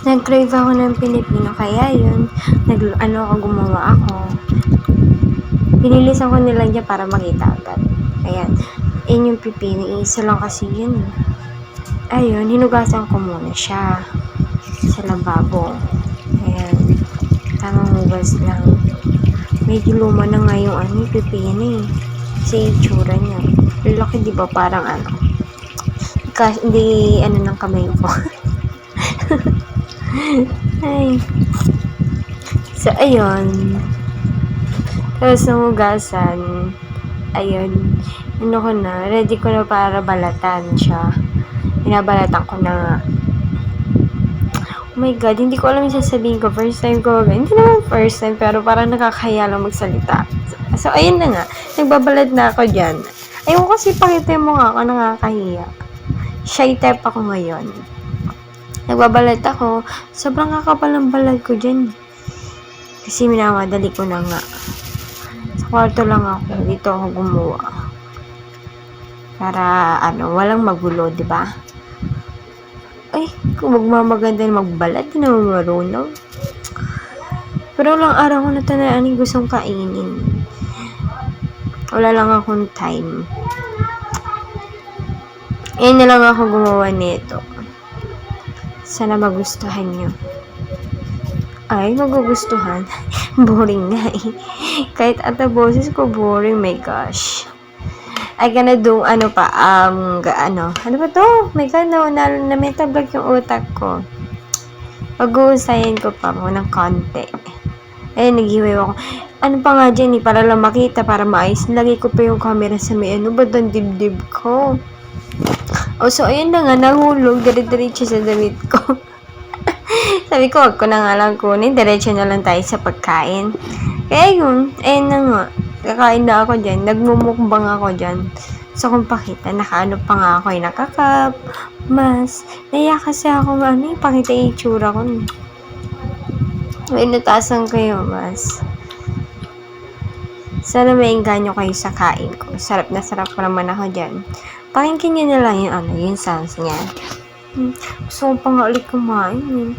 Nag-crave ako ng Pilipino, kaya yun, gumawa ako. Binilisan ko nila dyan para makita agad. Ayan. Yun yung pipino. Isa lang kasi yun. Ayun, hinugasan ko muna siya sa lababo. Ayan. Tamang hugas lang. Medyo luma na nga yung pipino eh. Kasi itsura niya. Laki diba parang hindi ng kamay ko. Ay. So, ayun. Tapos, hugasan. Ayun. Ready ko na para balatan siya. Binabalatan ko na nga. Oh my God, hindi ko alam yung sasabihin ko. First time ko. Hindi naman first time, pero parang nakakaya lang magsalita. So, ayun na nga. Nagbabalad na ako dyan. Ayun kasi pakita mo nga ako, nakakahiya. Shy type ako ngayon. Nagbabalad ako. Sobrang kakapal ng balad ko dyan. Kasi minamadali ko na nga. Sa kwarto lang ako. Dito ako gumawa. Para, walang magulo, diba? Ay, kung magmamaganda na magbalad, di naman marunong. Pero lang araw ko na tanaan gustong kainin. Wala lang akong time. Ngayon na lang ako gumawa nito. Sana magustuhan nyo. Ay, magugustuhan. Boring nga eh. Kahit ata boses ko boring, my gosh. I gonna do, ano ba to? My God, na-metablog yung utak ko. Pag-uusayin ko pa mo ng konti. Ayun, nag-iway ako. Ano pa nga dyan para lang makita, para maayos. Nilagay ko pa yung camera sa may ba't ang dibdib ko? So, ayun na nga, nahulog, dire-diretso sa damit ko. Sabi ko, wag ko na nga lang kunin, diretso na lang tayo sa pagkain. Kaya yun, ayun na nga, kakain na ako dyan, nagmumukbang ako dyan. So, kung pakita, nakaano pa nga ako, nakakap, mas, naiya kasi ako pakita yung itsura ko. May natasan kayo, mas. Sana maingganyo kayo sa kain ko. Sarap na sarap pa naman ako dyan. Pakinggan nyo na lang yung sounds niya. Gusto ko pa nga ulit kumain eh.